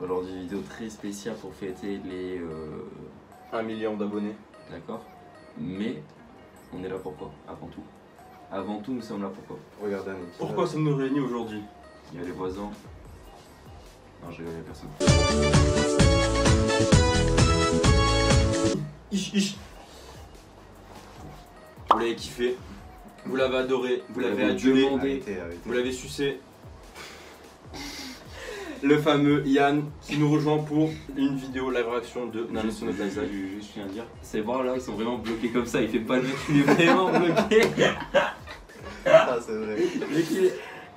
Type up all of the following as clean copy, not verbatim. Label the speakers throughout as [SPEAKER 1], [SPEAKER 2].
[SPEAKER 1] Aujourd'hui, une vidéo très spéciale pour fêter les
[SPEAKER 2] 1 million d'abonnés.
[SPEAKER 1] D'accord. Mais on est là pourquoi? Avant tout. Avant tout, nous sommes là pourquoi?
[SPEAKER 3] Regardez un épisode.
[SPEAKER 2] Pourquoi ça nous réunit aujourd'hui?
[SPEAKER 1] Il y a les voisins. Non, je rigole, personne.
[SPEAKER 2] Ich. Vous l'avez kiffé, vous l'avez adoré, vous l'avez adulé,
[SPEAKER 3] Arrêtez.
[SPEAKER 2] vous l'avez sucé. Le fameux Yann qui nous rejoint pour une vidéo live réaction de Nanatsu no Taizai.
[SPEAKER 1] Je tiens à dire, ces bras là, ils sont vraiment bloqués comme ça. Il fait pas le mec, il est vraiment bloqué.
[SPEAKER 3] Ah, c'est vrai.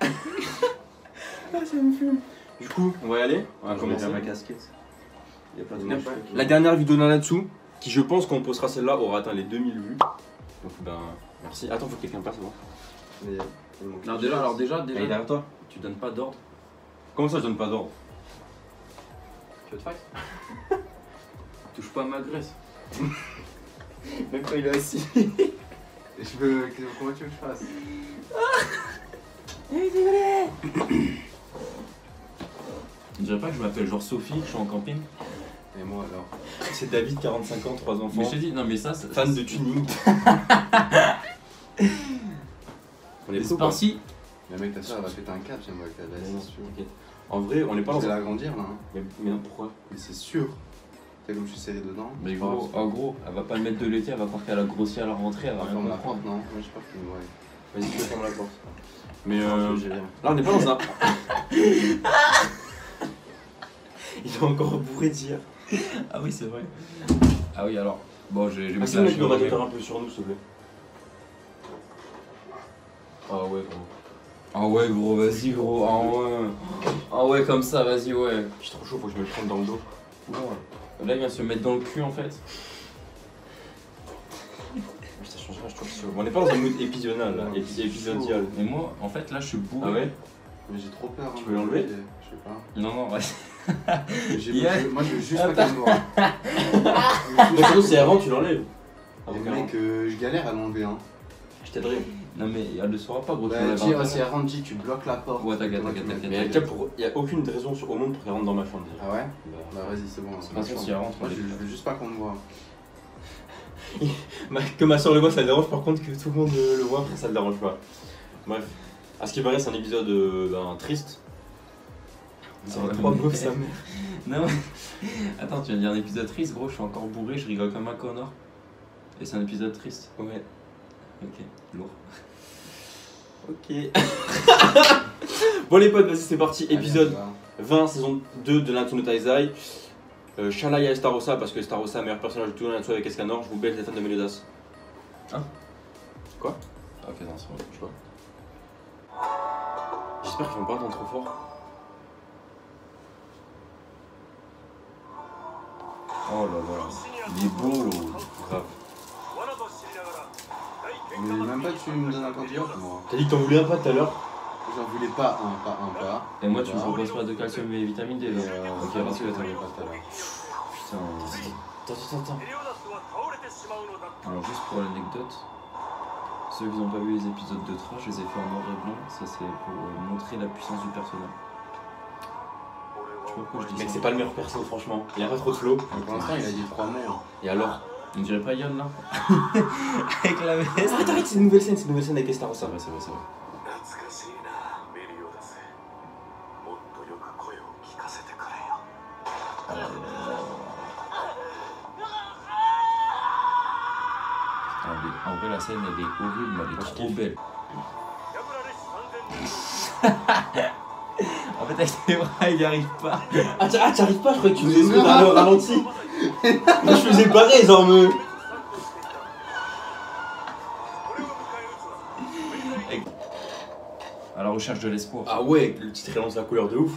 [SPEAKER 2] Ah, ça me fume. Du coup, on va y aller. On va commencer.
[SPEAKER 1] ma casquette. Il y a pas de
[SPEAKER 3] Non,
[SPEAKER 1] neige.
[SPEAKER 3] pas.
[SPEAKER 2] La dernière vidéo de Nanatsu, qui je pense qu'on postera celle-là, aura atteint les 2000 vues. Donc ben, merci. Attends, faut que quelqu'un passe avant.
[SPEAKER 3] Mais il manque
[SPEAKER 1] Non,
[SPEAKER 3] quelque chose.
[SPEAKER 1] déjà,
[SPEAKER 2] Il est derrière toi.
[SPEAKER 1] tu donnes pas d'ordre.
[SPEAKER 2] Comment ça, je donne pas d'ordre?
[SPEAKER 1] Tu veux te fight? Touche pas à ma graisse.
[SPEAKER 3] Même quand il est assis. Comment tu veux que je fasse?
[SPEAKER 1] Je dirais pas que je m'appelle genre Sophie, que je suis en camping.
[SPEAKER 3] Et moi alors?
[SPEAKER 2] C'est David, 45 ans, 3 enfants.
[SPEAKER 1] Mais je te dis, non mais ça,
[SPEAKER 2] Fan de tuning. On est
[SPEAKER 1] c'est par-ci.
[SPEAKER 3] Mais mec, ta soeur elle va péter un câble, j'aimerais qu'elle laisse.
[SPEAKER 2] Non,
[SPEAKER 3] C'est sûr.
[SPEAKER 2] t'inquiète. En vrai, on est pas
[SPEAKER 3] Je
[SPEAKER 2] dans
[SPEAKER 3] vais
[SPEAKER 2] un.
[SPEAKER 3] l'agrandir là. Hein.
[SPEAKER 2] Mais non, pourquoi?
[SPEAKER 3] Mais c'est sûr. T'es comme je suis serré dedans.
[SPEAKER 1] Mais gros, en gros, elle va pas le mettre de l'été, elle va croire qu'elle a grossi à la rentrée, elle va rien
[SPEAKER 3] Ferme la
[SPEAKER 1] comprendre.
[SPEAKER 3] porte, non? Moi je sais pas que ouais.
[SPEAKER 2] Vas-y, tu fermes la porte. Mais
[SPEAKER 3] J'ai rien.
[SPEAKER 2] là, on n'est pas dans un. Il est encore bourré d'hier.
[SPEAKER 1] Ah oui, c'est vrai. Ah oui, alors. Bon, j'ai mis
[SPEAKER 2] Est-ce
[SPEAKER 1] ça,
[SPEAKER 2] que
[SPEAKER 1] je
[SPEAKER 2] tu
[SPEAKER 1] vais
[SPEAKER 2] peux
[SPEAKER 1] remettre.
[SPEAKER 2] un peu sur nous, s'il te plaît? Ah ouais, gros.
[SPEAKER 1] Ah ouais, gros, vas-y, gros. Ah ouais. Ah ouais, comme ça, vas-y, ouais.
[SPEAKER 2] Je suis trop chaud, faut que je me le prenne dans le dos.
[SPEAKER 1] Là, il vient se mettre dans le cul en fait.
[SPEAKER 2] Ça changera, je trouve. On n'est pas dans un mood épisodial là. Épisodial.
[SPEAKER 1] Mais moi, en fait, là, je suis bourré.
[SPEAKER 2] Ah ouais?
[SPEAKER 3] Mais j'ai trop peur.
[SPEAKER 2] Tu
[SPEAKER 3] hein,
[SPEAKER 2] veux l'enlever?
[SPEAKER 3] Je sais pas.
[SPEAKER 1] Non, non, ouais.
[SPEAKER 3] Moi je veux juste pas qu'elle me voie.
[SPEAKER 2] Mais surtout, c'est avant, tu l'enlèves.
[SPEAKER 3] Et mec, je galère à l'enlever. Hein.
[SPEAKER 2] Je t'aiderai.
[SPEAKER 1] Non, mais elle le saura pas, gros. tu
[SPEAKER 3] Bah,
[SPEAKER 1] l'enlèves
[SPEAKER 3] dis
[SPEAKER 1] un peu.
[SPEAKER 3] aussi à Randy, tu bloques la porte.
[SPEAKER 1] Ouais, t'inquiète,
[SPEAKER 3] Moi, tu
[SPEAKER 1] t'inquiète,
[SPEAKER 3] mets-
[SPEAKER 2] Mais il n'y a aucune raison au monde pour qu'elle rentre dans ma chambre.
[SPEAKER 3] Ah ouais? Bah vas-y, c'est bon.
[SPEAKER 1] De toute façon, si elle rentre,
[SPEAKER 3] Moi
[SPEAKER 1] on
[SPEAKER 3] je veux juste pas qu'on me voit.
[SPEAKER 2] Que ma soeur le voit, ça le dérange. Par contre, que tout le monde le voit, ça le dérange pas. Bref. À ce qui paraît, c'est un épisode triste. C'est
[SPEAKER 1] Ah ouais,
[SPEAKER 2] trois
[SPEAKER 1] mais-
[SPEAKER 2] meufs, ça.
[SPEAKER 1] Non, mais. Attends, tu viens de dire un épisode triste, gros. Je suis encore bourré, je rigole comme un connard. Et c'est un épisode triste.
[SPEAKER 2] Ouais.
[SPEAKER 1] Ok, lourd.
[SPEAKER 2] Ok. Bon les potes, vas-y c'est parti, épisode
[SPEAKER 3] Allez, on
[SPEAKER 2] 20, saison 2 de Nanatsu no Taizai. Shalaya Estarossa, parce que Estarossa, meilleur personnage de tout Nanatsu avec Escanor, je vous baise les fans de Meliodas.
[SPEAKER 1] Hein?
[SPEAKER 2] Quoi?
[SPEAKER 1] Ok, non, c'est bon.
[SPEAKER 2] Je sais pas. J'espère qu'ils vont pas entendre trop fort.
[SPEAKER 1] Oh là là. Il est beau.
[SPEAKER 2] Grave.
[SPEAKER 3] Mais même pas que tu me donnes un candidat moi.
[SPEAKER 2] T'as dit que t'en voulais un pas tout à l'heure?
[SPEAKER 3] J'en voulais pas un, pas.
[SPEAKER 1] Et moi, tu me proposes pas de calcium et vitamine D là.
[SPEAKER 3] Ok, parce que t'en avais pas tout à l'heure.
[SPEAKER 1] Putain.
[SPEAKER 2] Attends.
[SPEAKER 1] Alors, juste pour l'anecdote, ceux qui n'ont pas vu les épisodes de Trash, je les ai fait en noir et blanc. Ça, c'est pour montrer la puissance du personnage. Je sais pas pourquoi je dis
[SPEAKER 2] Mec,
[SPEAKER 1] ça.
[SPEAKER 2] c'est pas le meilleur perso, franchement. Il y a pas trop de flow.
[SPEAKER 3] Mais pour l'instant il a dit 3 mots.
[SPEAKER 2] Et alors?
[SPEAKER 1] On dirait pas Yann là. Avec la veste.
[SPEAKER 2] Arrête, c'est une nouvelle scène avec
[SPEAKER 1] C'est
[SPEAKER 2] Estarossa.
[SPEAKER 1] vrai, c'est vrai, c'est vrai. En vrai, la scène elle est horrible, mais elle est trop belle. En fait, avec ses bras, il n'y arrive pas.
[SPEAKER 2] Ah, t'arrives pas, je croyais que tu
[SPEAKER 3] Mais
[SPEAKER 2] faisais
[SPEAKER 3] non.
[SPEAKER 2] ça au ralenti. Moi, je faisais pareil, genre me.
[SPEAKER 1] À la recherche de l'espoir.
[SPEAKER 2] Ah ouais, le titre relance la couleur de ouf.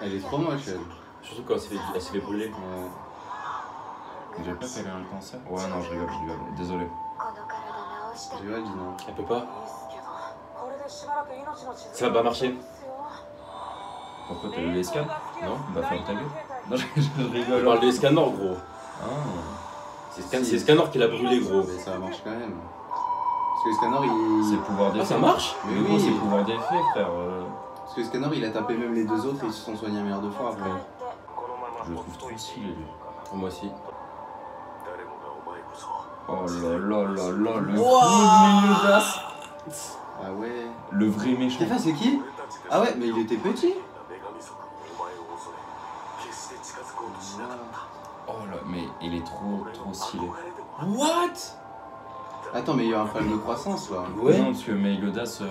[SPEAKER 3] Elle est trop moche elle.
[SPEAKER 2] Surtout quand elle s'est fait brûler.
[SPEAKER 3] Ouais.
[SPEAKER 1] On dirait pas qu'elle a un cancer. Ouais, non, je rigole. Désolé.
[SPEAKER 3] J'ai pas dit non.
[SPEAKER 2] Elle peut pas. Ça va pas marcher.
[SPEAKER 1] Pourquoi t'as eu les scans?
[SPEAKER 2] Non.
[SPEAKER 1] Bah, ferme ta gueule. Non, je
[SPEAKER 2] On
[SPEAKER 1] rigole.
[SPEAKER 2] parle de Escanor, gros.
[SPEAKER 1] Ah.
[SPEAKER 2] C'est Escanor qui l'a brûlé, gros.
[SPEAKER 3] Mais ça marche quand même. Parce que Scanner
[SPEAKER 1] C'est
[SPEAKER 3] il.
[SPEAKER 1] le pouvoir d'effet.
[SPEAKER 2] Ah, ça marche?
[SPEAKER 3] Mais
[SPEAKER 1] Mais gros,
[SPEAKER 3] oui.
[SPEAKER 1] c'est le pouvoir d'effet, frère.
[SPEAKER 3] Parce que Scanner il a tapé même les deux autres et ils se sont soignés un milliard de fois après.
[SPEAKER 1] Je le trouve trop stylé, lui.
[SPEAKER 2] Moi aussi.
[SPEAKER 1] Oh là là là là, le fou de Meliodas.
[SPEAKER 3] Ah ouais.
[SPEAKER 1] Le vrai méchant.
[SPEAKER 3] Stéphane, c'est qui? Ah ouais, mais il était petit.
[SPEAKER 1] Oh là, mais il est trop stylé.
[SPEAKER 2] What?
[SPEAKER 3] Attends, mais il y a un problème de croissance là.
[SPEAKER 2] Ouais.
[SPEAKER 1] Non, parce que Meliodas.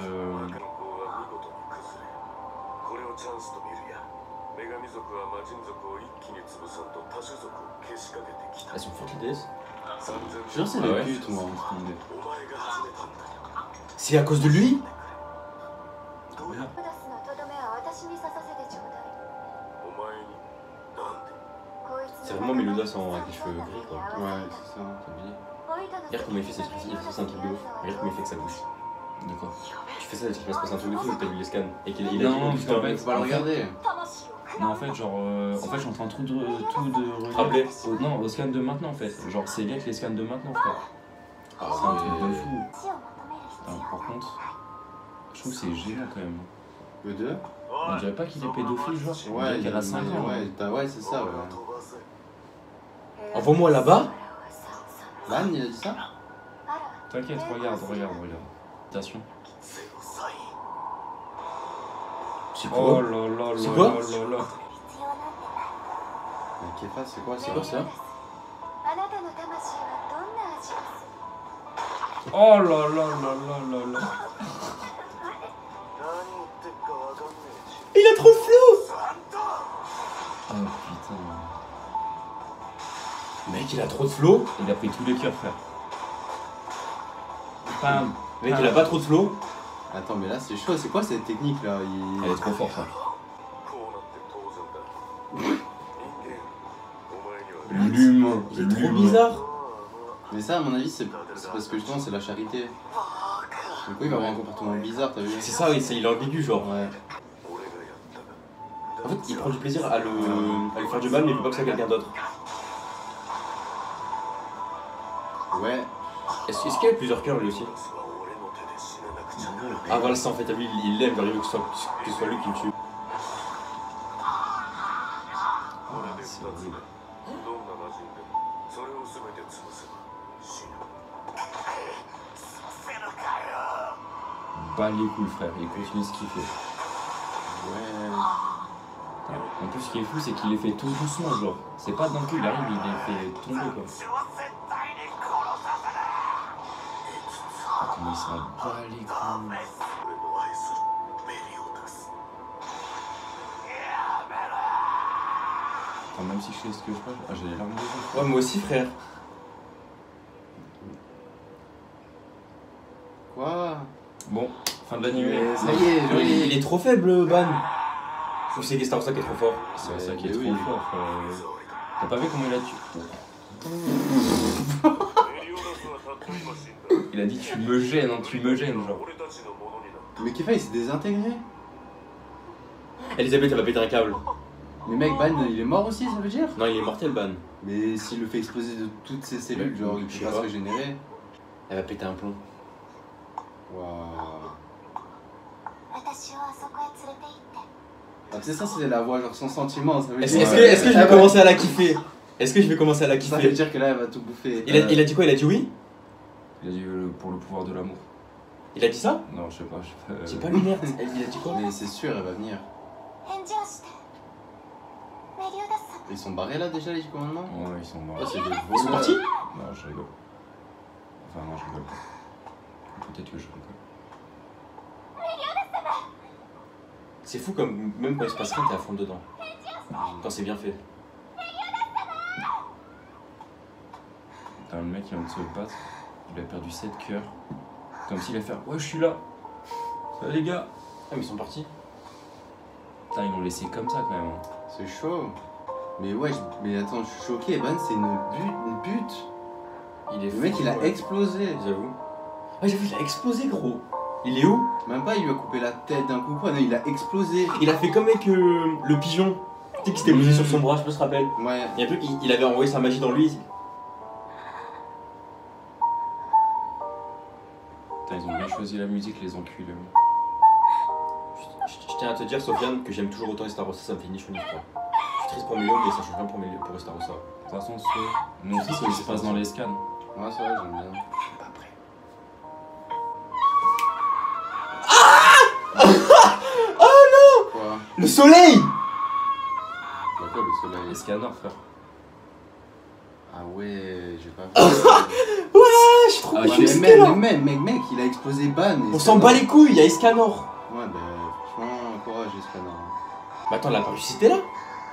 [SPEAKER 2] Elles sont fortes les DS.
[SPEAKER 3] Je jure, c'est
[SPEAKER 1] Ah
[SPEAKER 3] des
[SPEAKER 1] ouais.
[SPEAKER 3] putes, moi.
[SPEAKER 2] C'est à cause de lui?
[SPEAKER 1] Regarde.
[SPEAKER 2] C'est vraiment Meliodas avec les cheveux gris quoi.
[SPEAKER 3] Ouais, c'est ça.
[SPEAKER 2] Regarde comment il fait ça, il fait un truc de ouf. Regarde comment il fait que ça bouge.
[SPEAKER 1] De quoi?
[SPEAKER 2] Tu fais ça, il va se passer un truc de fou et t'as vu les scans. Et qu'il a
[SPEAKER 1] Non,
[SPEAKER 2] dit
[SPEAKER 1] parce qu'en fait,
[SPEAKER 3] Faut pas le regarder.
[SPEAKER 1] Non, en fait, genre. En fait, je suis en train de tout de
[SPEAKER 2] Rappeler.
[SPEAKER 1] Non, au scan de maintenant, en fait. Genre, c'est lié avec les scans de maintenant, frère. C'est un truc de fou. Putain, par contre, je trouve que c'est gênant quand même.
[SPEAKER 3] Le 2?
[SPEAKER 1] On dirait pas qu'il est pédophile, genre. On
[SPEAKER 3] Ouais,
[SPEAKER 1] dirait qu'elle a 5 ans.
[SPEAKER 3] Ouais, c'est ça, ouais.
[SPEAKER 2] Envoie-moi là-bas.
[SPEAKER 3] Ban, il a dit ça?
[SPEAKER 1] T'inquiète, regarde. Attention.
[SPEAKER 2] C'est
[SPEAKER 1] Oh
[SPEAKER 2] quoi?
[SPEAKER 1] là là là
[SPEAKER 2] C'est quoi?
[SPEAKER 1] là là là.
[SPEAKER 3] Mais Kefa, c'est quoi?
[SPEAKER 2] C'est quoi ça?
[SPEAKER 1] Oh là là là là là là.
[SPEAKER 2] Il a trop de flow!
[SPEAKER 1] Oh putain.
[SPEAKER 2] Mec, il a trop de flow.
[SPEAKER 1] Il a pris tous les cœurs, frère. Bam.
[SPEAKER 2] Mec, il a pas trop de flow.
[SPEAKER 3] Attends, mais là, c'est chaud. C'est quoi cette technique là?
[SPEAKER 1] Elle est trop forte, hein. L'humain.
[SPEAKER 2] C'est trop bizarre.
[SPEAKER 3] Mais ça, à mon avis, c'est parce que justement, c'est la charité. Du coup, il va avoir un comportement bizarre, t'as vu?
[SPEAKER 2] C'est ça, oui, il est ambigu, genre.
[SPEAKER 3] Ouais.
[SPEAKER 2] En fait, il prend du plaisir à lui faire du mal, mais il veut pas que ça quelqu'un d'autre.
[SPEAKER 3] Ouais.
[SPEAKER 2] Est-ce qu'il y a plusieurs cœurs lui aussi? Ah voilà, ça en fait, lui, il l'aime, genre il veut que ce soit lui qui le tue.
[SPEAKER 1] C'est horrible. Bah les couilles, frère. Il continue ce qu'il fait.
[SPEAKER 3] Ouais.
[SPEAKER 1] En plus, ce qui est fou, c'est qu'il les fait tout doucement, genre. C'est pas d'un coup, il arrive, il les fait tomber, quoi. Comment il s'en bat les couilles. Enfin, même si je sais ce que je fais, j'ai les larmes de jeu.
[SPEAKER 2] Ouais, moi aussi, frère.
[SPEAKER 3] Quoi?
[SPEAKER 1] Bon, fin de l'animé.
[SPEAKER 3] Mais ça y est,
[SPEAKER 2] Il
[SPEAKER 3] joli.
[SPEAKER 2] est trop faible, Ban. Ou c'est Star Wars qui est trop fort?
[SPEAKER 1] C'est ça qui est
[SPEAKER 3] Mais
[SPEAKER 1] trop
[SPEAKER 3] oui.
[SPEAKER 1] fort, frère. T'as pas vu comment il a tué? Il a dit tu me gênes, hein, tu me gênes, genre.
[SPEAKER 3] Mais Kefa, il s'est désintégré.
[SPEAKER 2] Elisabeth, elle va péter un câble.
[SPEAKER 3] Mais mec, Ban, il est mort aussi, ça veut dire?
[SPEAKER 2] Non, il est mortel, Ban.
[SPEAKER 3] Mais s'il le fait exploser de toutes ses cellules, genre, il
[SPEAKER 2] Je
[SPEAKER 3] peut
[SPEAKER 2] sais
[SPEAKER 3] pas se
[SPEAKER 2] pas.
[SPEAKER 3] régénérer.
[SPEAKER 2] Elle va péter un plomb.
[SPEAKER 3] Waouh. Ah, tu sais, ça, c'est la voix, genre, sans sentiment, ça veut
[SPEAKER 2] Est-ce
[SPEAKER 3] dire.
[SPEAKER 2] que je vais commencer à la kiffer? Est-ce que je vais commencer à la
[SPEAKER 3] Ça veut
[SPEAKER 2] kiffer?
[SPEAKER 3] dire que là, elle va tout bouffer.
[SPEAKER 2] Il a dit quoi? Il a dit oui?
[SPEAKER 1] Il a dit pour le pouvoir de l'amour.
[SPEAKER 2] Il a dit ça?
[SPEAKER 1] Non, je sais pas.
[SPEAKER 2] J'ai pas lumière. Il a dit quoi?
[SPEAKER 3] Mais c'est sûr, elle va venir. Ils sont barrés là déjà, les commandements?
[SPEAKER 1] Ouais, ils sont morts.
[SPEAKER 3] Ah, c'est des
[SPEAKER 2] Ils sont partis?
[SPEAKER 1] Non, je rigole. Enfin, non, je rigole pas. Peut-être que je rigole.
[SPEAKER 2] C'est fou comme même quand il se passe rien, t'es à fond dedans. Quand c'est bien fait.
[SPEAKER 1] T'as le mec qui vient de se battre, il a perdu 7 cœurs. Comme s'il allait faire ouais, je suis là. Ça les gars.
[SPEAKER 2] Ah, mais ils sont partis.
[SPEAKER 1] Putain, ils l'ont laissé comme ça quand même. Hein.
[SPEAKER 3] C'est chaud. Mais ouais, mais attends, je suis choqué. Ban, c'est une pute.
[SPEAKER 2] Il est
[SPEAKER 3] Le mec,
[SPEAKER 2] fou,
[SPEAKER 3] il a
[SPEAKER 2] ouais.
[SPEAKER 3] explosé.
[SPEAKER 2] J'avoue. Ouais, j'avoue, il a explosé, gros. Il est où?
[SPEAKER 3] Même pas, il lui a coupé la tête d'un coup, quoi. Non, il a explosé.
[SPEAKER 2] Il a fait comme avec le pigeon. Tu sais qui s'était posé sur son bras, je peux se rappeler.
[SPEAKER 3] Ouais.
[SPEAKER 2] Il y a un peu, il avait envoyé sa magie dans lui.
[SPEAKER 1] Putain, choisi la musique, les enculés.
[SPEAKER 2] Je tiens à te dire, Sofiane, que j'aime toujours autant Estarossa, ça me fait ni chaud ni froid. Je suis triste pour Melio, mais ça change rien pour Estarossa.
[SPEAKER 1] De toute façon, nous aussi, ça se passe dans les scans.
[SPEAKER 3] Ouais, c'est vrai, j'aime bien.
[SPEAKER 2] Après.
[SPEAKER 3] Quoi?
[SPEAKER 2] Le soleil!
[SPEAKER 3] Bah quoi, le soleil?
[SPEAKER 1] Les scanners, frère.
[SPEAKER 3] Ah ouais, j'ai pas vu.
[SPEAKER 2] Ouais, je suis trop
[SPEAKER 3] Ah,
[SPEAKER 2] je suis
[SPEAKER 3] mais
[SPEAKER 2] excité, là.
[SPEAKER 3] mec, il a explosé Ban.
[SPEAKER 2] On s'en bat les couilles, il y a Escanor.
[SPEAKER 3] Ouais, bah franchement, courage, Escanor.
[SPEAKER 2] Bah attends, elle a pas ressuscité là?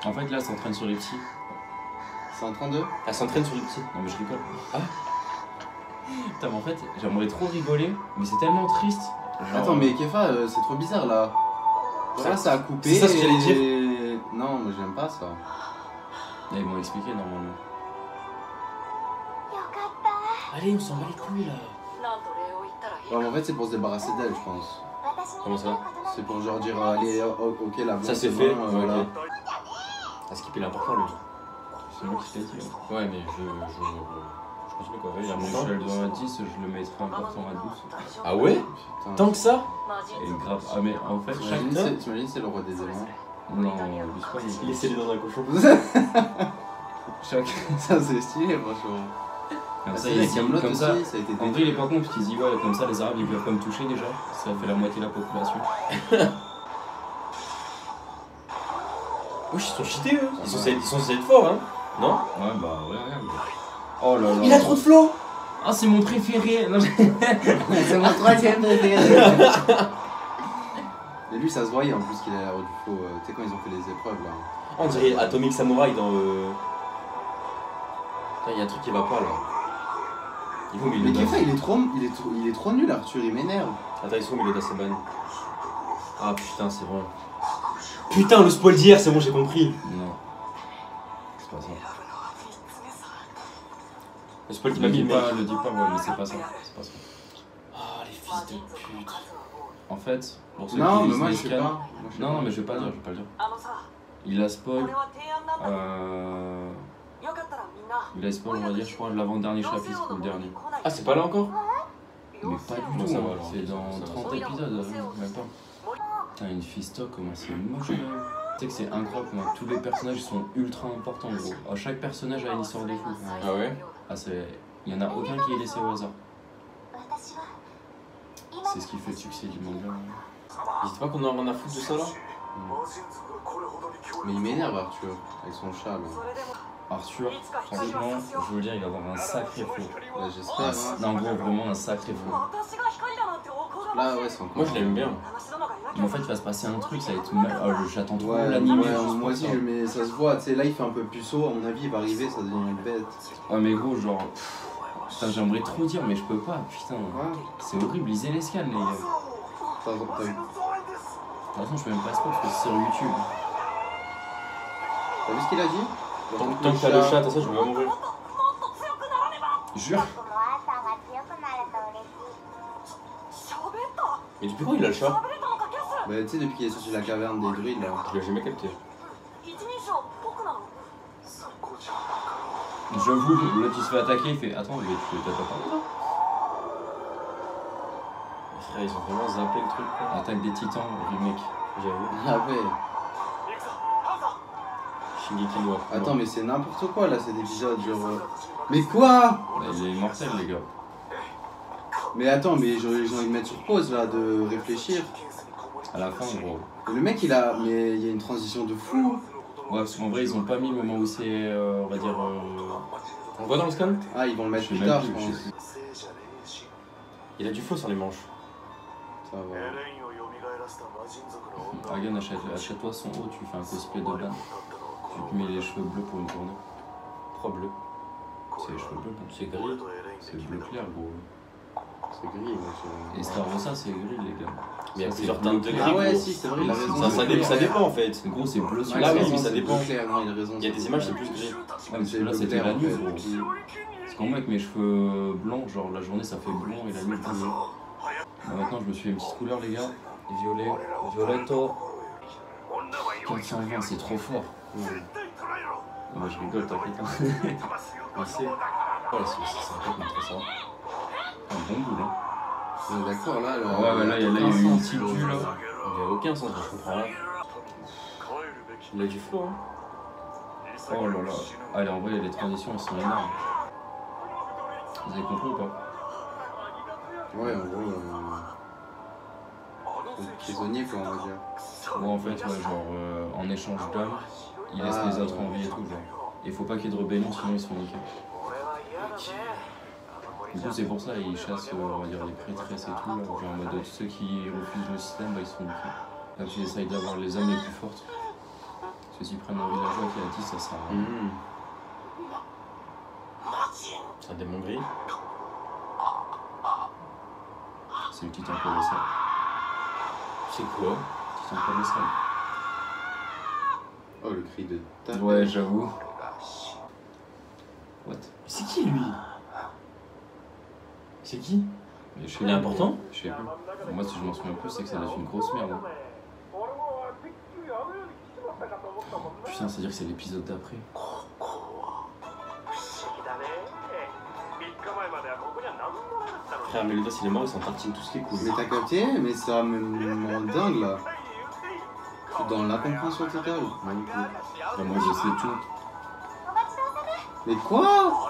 [SPEAKER 1] En fait, là, elle s'entraîne sur les petits.
[SPEAKER 3] C'est en train de.
[SPEAKER 2] Elle s'entraîne sur les petits.
[SPEAKER 1] Non, mais je rigole.
[SPEAKER 2] Ah.
[SPEAKER 1] Putain, mais en fait, j'aimerais trop rigoler, mais c'est tellement triste. Genre,
[SPEAKER 3] Attends, mais Kefa, c'est trop bizarre là. Là, ça a coupé.
[SPEAKER 2] C'est ça ce que j'allais dire.
[SPEAKER 3] et- Non, mais j'aime pas ça.
[SPEAKER 1] Là, ils m'ont expliqué normalement.
[SPEAKER 2] Allez, on s'en bat les couilles là.
[SPEAKER 3] Ouais, mais en fait, c'est pour se débarrasser d'elle, je pense.
[SPEAKER 2] Comment ça?
[SPEAKER 3] C'est pour genre dire, allez, ok, la blonde.
[SPEAKER 2] Ça c'est
[SPEAKER 3] bon,
[SPEAKER 2] fait.
[SPEAKER 3] voilà.
[SPEAKER 2] Ok. Ah, Skip il est important lui.
[SPEAKER 1] C'est moi qui l'ai dit. Hein.
[SPEAKER 2] Ouais, mais je continue quoi. Il y a
[SPEAKER 1] Moi,
[SPEAKER 2] mon
[SPEAKER 1] je
[SPEAKER 2] temps.
[SPEAKER 1] suis dans la 10, je le mettrais important à 12.
[SPEAKER 2] Ah ouais?
[SPEAKER 3] Putain.
[SPEAKER 2] Tant que ça?
[SPEAKER 1] Et grave. Ah, mais en fait, chaque.
[SPEAKER 3] T'imagines, c'est le roi des éléments.
[SPEAKER 1] Non, lui, pas,
[SPEAKER 2] Il est scellé dans un cochon.
[SPEAKER 1] chaque.
[SPEAKER 3] Ça, c'est stylé, franchement.
[SPEAKER 1] Comme
[SPEAKER 3] Ah,
[SPEAKER 1] ça,
[SPEAKER 3] si,
[SPEAKER 1] il est
[SPEAKER 3] Kaamelott
[SPEAKER 1] comme ça.
[SPEAKER 3] aussi, ça a été
[SPEAKER 1] En vrai, il est pas con parce qu'il dit, ouais, comme ça, les Arabes ils peuvent pas me toucher déjà. Ça fait la moitié de la population.
[SPEAKER 2] Wesh, ils sont cheatés eux. Ils sont censés être forts, hein? Non?
[SPEAKER 1] Ouais, bah, ouais, regarde. Oh là là.
[SPEAKER 2] Il a trop de flow!
[SPEAKER 1] Ah, c'est mon préféré. Non,
[SPEAKER 3] C'est mon troisième préféré. Et lui, ça se voyait en plus qu'il a l'air du faux. Tu sais, quand ils ont fait les épreuves là.
[SPEAKER 2] On dirait Atomic Samurai dans Putain, il y a un truc qui va pas là. Il faut
[SPEAKER 3] Mais
[SPEAKER 2] Milo
[SPEAKER 3] Kefa, il est trop nul, Arthur, il m'énerve.
[SPEAKER 2] Attends, ils sont Milo Daseban. Ah putain, c'est vrai. Putain, le spoil d'hier, c'est bon, j'ai compris.
[SPEAKER 1] non. C'est pas ça.
[SPEAKER 2] Le spoil qui
[SPEAKER 1] Le
[SPEAKER 2] m'a mis
[SPEAKER 1] dis
[SPEAKER 2] le mec.
[SPEAKER 1] pas, le dis pas, ouais, mais c'est pas ça. C'est pas ça.
[SPEAKER 2] Ah, les fils de pute.
[SPEAKER 1] En fait, pour ceux
[SPEAKER 3] Non,
[SPEAKER 1] qui
[SPEAKER 3] mais
[SPEAKER 1] lisent
[SPEAKER 3] moi
[SPEAKER 1] les
[SPEAKER 3] je sais
[SPEAKER 1] scans-
[SPEAKER 3] pas. Moi, je sais
[SPEAKER 1] Non,
[SPEAKER 3] pas.
[SPEAKER 1] non, mais je vais pas le dire, je vais pas le dire. Il a spoil. Il a spoil, on va dire, je crois, l'avant-dernier chapitre ou le dernier.
[SPEAKER 2] Ah, c'est pas là encore?
[SPEAKER 1] Mais pas du
[SPEAKER 2] Bon,
[SPEAKER 1] tout,
[SPEAKER 2] ça
[SPEAKER 1] hein.
[SPEAKER 2] va, alors.
[SPEAKER 1] C'est dans
[SPEAKER 2] Ça va.
[SPEAKER 1] 30 épisodes, même pas. Putain, une fisto, comment c'est moche quand même. Tu sais que c'est incroyable comment tous les personnages sont ultra importants, gros. Oh, chaque personnage a une histoire de fou.
[SPEAKER 2] Ah ouais?
[SPEAKER 1] Ah, c'est. Il y en a aucun qui est laissé au hasard. C'est ce qui fait le succès du manga.
[SPEAKER 2] N'hésite pas qu'on a rien à foutre de ça là?
[SPEAKER 3] Mais il m'énerve, Arthur, avec son chat là.
[SPEAKER 1] Arthur, franchement, je veux le dire, il va avoir un sacré flow.
[SPEAKER 3] Là, j'espère. Hein.
[SPEAKER 1] Non, gros, vraiment un sacré flow.
[SPEAKER 3] Là, ouais, c'est encore.
[SPEAKER 2] Moi je l'aime bien.
[SPEAKER 1] Mais en fait, il va se passer un truc, ça va être mal. Oh, j'attends trop
[SPEAKER 3] Ouais,
[SPEAKER 1] l'anime.
[SPEAKER 3] ouais, moi aussi, mais ça se voit. Tu sais, là, il fait un peu puceau. À mon avis, il va arriver, ça devient une bête.
[SPEAKER 1] Ouais, mais gros, genre. Putain, j'aimerais trop dire, mais je peux pas, putain.
[SPEAKER 3] Ouais.
[SPEAKER 1] C'est horrible, lisez les scans, les gars.
[SPEAKER 3] T'as vu?
[SPEAKER 1] De toute façon, je peux même pas spoil parce que c'est sur YouTube.
[SPEAKER 3] T'as vu ce qu'il a dit?
[SPEAKER 2] Tant que t'as le chat, t'as ça, je vais pas mourir.
[SPEAKER 1] Jure.
[SPEAKER 2] Mais depuis quand il a le chat?
[SPEAKER 3] Bah, tu sais, depuis qu'il est sorti de la caverne des druides là.
[SPEAKER 2] Je l'ai jamais capté.
[SPEAKER 1] J'avoue, là tu te fais attaquer, il fait attends, mais tu t'as pas parlé là?
[SPEAKER 2] Frère, ils ont vraiment zappé le truc quoi.
[SPEAKER 1] Attaque des titans, remake.
[SPEAKER 2] J'avoue.
[SPEAKER 3] Ah ouais.
[SPEAKER 2] Shingeki no Kyojin.
[SPEAKER 3] Attends, mais c'est n'importe quoi là cet épisode, genre. Mais quoi?
[SPEAKER 1] Bah, il est immortel, les gars.
[SPEAKER 3] Mais attends, mais j'ai envie de mettre sur pause là, de réfléchir.
[SPEAKER 1] À la fin, gros.
[SPEAKER 3] Et le mec il a. Mais il y a une transition de fou.
[SPEAKER 1] Ouais, parce qu'en vrai, ils ont pas mis le moment où c'est, on va dire.
[SPEAKER 2] On le voit dans le scan?
[SPEAKER 3] Ah, ils vont le mettre
[SPEAKER 1] Je sais
[SPEAKER 3] plus
[SPEAKER 1] même
[SPEAKER 3] tard, je
[SPEAKER 1] plus, je
[SPEAKER 3] pense.
[SPEAKER 1] sais
[SPEAKER 2] Il a du faux sur les manches.
[SPEAKER 3] Ça va.
[SPEAKER 1] Hagen, achète-toi son haut, tu fais un cosplay de Ban. Tu te mets les cheveux bleus pour une journée.
[SPEAKER 2] Pourquoi bleu?
[SPEAKER 1] C'est les cheveux bleus, là.
[SPEAKER 2] C'est gris.
[SPEAKER 1] C'est bleu clair, gros.
[SPEAKER 3] C'est gris, moi.
[SPEAKER 1] Et Star Rosa, c'est gris, les gars.
[SPEAKER 2] Mais il y a
[SPEAKER 1] Ça,
[SPEAKER 2] plusieurs
[SPEAKER 1] c'est
[SPEAKER 2] teintes
[SPEAKER 1] bleu
[SPEAKER 2] de
[SPEAKER 1] clair.
[SPEAKER 2] gris.
[SPEAKER 3] Ah ouais,
[SPEAKER 2] gros.
[SPEAKER 3] si, c'est vrai, il a raison.
[SPEAKER 2] Ça dépend en fait.
[SPEAKER 1] Gros, c'est bleu sur
[SPEAKER 3] Ouais,
[SPEAKER 2] Là,
[SPEAKER 3] il a
[SPEAKER 2] oui,
[SPEAKER 3] raison,
[SPEAKER 2] mais ça
[SPEAKER 3] c'est
[SPEAKER 2] dépend.
[SPEAKER 3] bleu clair, non, il a raison.
[SPEAKER 2] Il y a des images, c'est plus gris.
[SPEAKER 1] Ouais, mais celui-là,
[SPEAKER 3] bleu
[SPEAKER 1] c'était
[SPEAKER 3] clair,
[SPEAKER 1] la
[SPEAKER 3] en
[SPEAKER 1] nuit,
[SPEAKER 3] fait.
[SPEAKER 1] gros. Parce qu'en moi, avec mes cheveux blancs, genre la journée ça fait blond et la nuit bleu. Maintenant, je me suis fait une petite couleur, les gars. Violet. Violetto. 420, c'est trop fort. Moi, je rigole, t'inquiète. Hein.
[SPEAKER 2] Merci.
[SPEAKER 1] Voilà, c'est sympa de montrer ça. Un bon boule, hein.
[SPEAKER 3] On est d'accord là.
[SPEAKER 1] Ouais, mais là, il y a eu une petite vue là.
[SPEAKER 2] Il n'y a aucun sens, je comprends rien. Il a du flow, hein.
[SPEAKER 1] Oh là là. Allez, en vrai, les transitions elles sont énormes. Vous avez compris ou pas?
[SPEAKER 3] Ouais, en gros. Prisonnier quoi, on va dire.
[SPEAKER 1] Ouais, en fait, ouais, genre en échange d'âmes, ils laissent les autres en vie et tout, genre. Et faut pas qu'il y ait de rébellion, sinon ils se font niquer. Du coup, c'est pour ça ils chassent, on va dire, les prêtresses et tout, là. Genre en mode ceux qui refusent le système, bah ils se font niquer. Même s'ils essayent d'avoir les âmes les plus fortes. Parce que s'ils prennent un villageois qui a 10, ça sert à rien.
[SPEAKER 2] C'est un démon gris.
[SPEAKER 1] C'est le titan colossal.
[SPEAKER 2] C'est quoi?
[SPEAKER 1] Titan colossal.
[SPEAKER 3] Oh, le cri de ta.
[SPEAKER 1] Ouais, j'avoue. What?
[SPEAKER 2] C'est qui lui? C'est qui?
[SPEAKER 1] Mais je sais
[SPEAKER 2] Il est
[SPEAKER 1] plus.
[SPEAKER 2] important?
[SPEAKER 1] Je sais plus. Moi, si je m'en souviens plus, c'est que ça doit être une grosse merde. Hein. Putain, c'est-à-dire que c'est l'épisode d'après.
[SPEAKER 2] Frère, Melodas il est mort, il s'en tartine tout ce qui est cool.
[SPEAKER 3] Mais t'as capté? Mais ça me rend dingue là. Je suis dans l'incompréhension totale.
[SPEAKER 1] Enfin, moi, je sais tout.
[SPEAKER 3] Mais quoi?